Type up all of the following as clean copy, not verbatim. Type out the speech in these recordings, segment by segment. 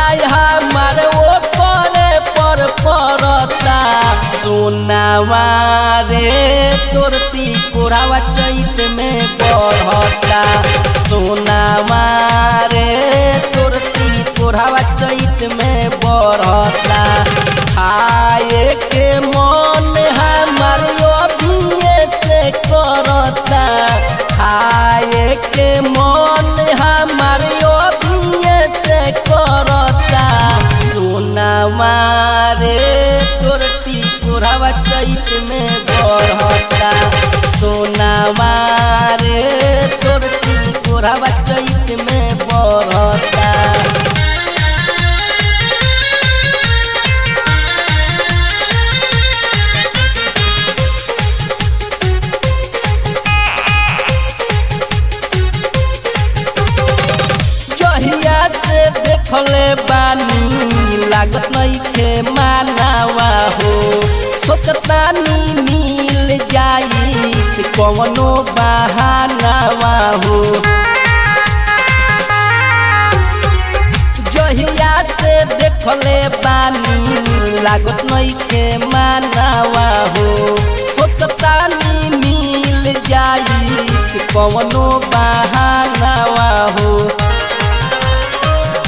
पढ़ाई हमार वो करे पर पड़ता सोनावा रे तोरती कोरावा चैत में बढ़ता सोनावा रे तोरती कोरावा चैत में बढ़ता खाए के मन हमार अभिये से करता खाए के मन हमार अभिये से करता सोनावा रे तोरती कोरावा चैत में बढ़ता सोनावा रे तोरती कोरावा चैत में बढ़ता देखले बानी लागत नइखे मानावा हो सोचतानी मिल जाई कवनो बहानावा हो जहिया से देखले बानी लागत नइखे मानावा हो सोचतानी मिल जाई कवनो बहानावा हो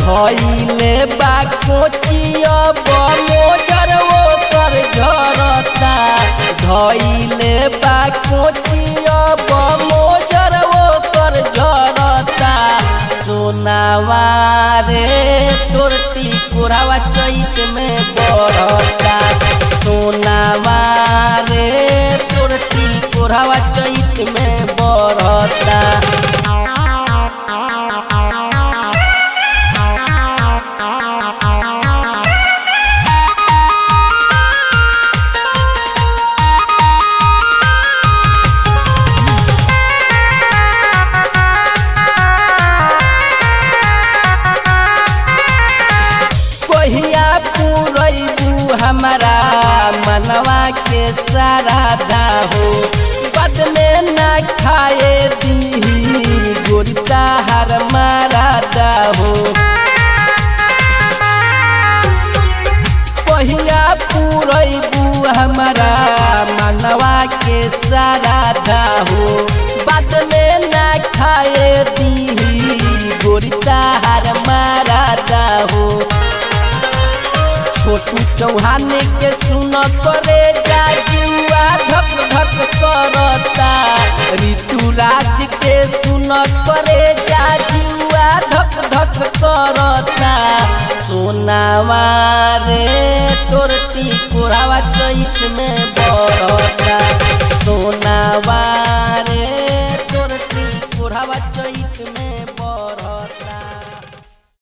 धइले बा कोचिया मोजर वो कर झरता धइले बा कोचिया मोजर वो कर झरता सोनावा रे तोरती कोरावा चैत में बढ़ता सोनावा रे तोरती कोरावा चैत में बढ़ता हमारा मनवा के सारा हो बद में न खाए दी गोरिता हर मारा हो पहिया पूरबू हमारा मनवा के सारा हो बद में न खाए दी गोरिता हर मारा हो छोटू चौहान के सुन करे जुआ धक धक करता ऋतु राज के सुन करे जुआ धक धक करता सोनावा रे तोरती कोरावा चैत में बढ़ता सोनावा रे तोरती कोरावा चैत में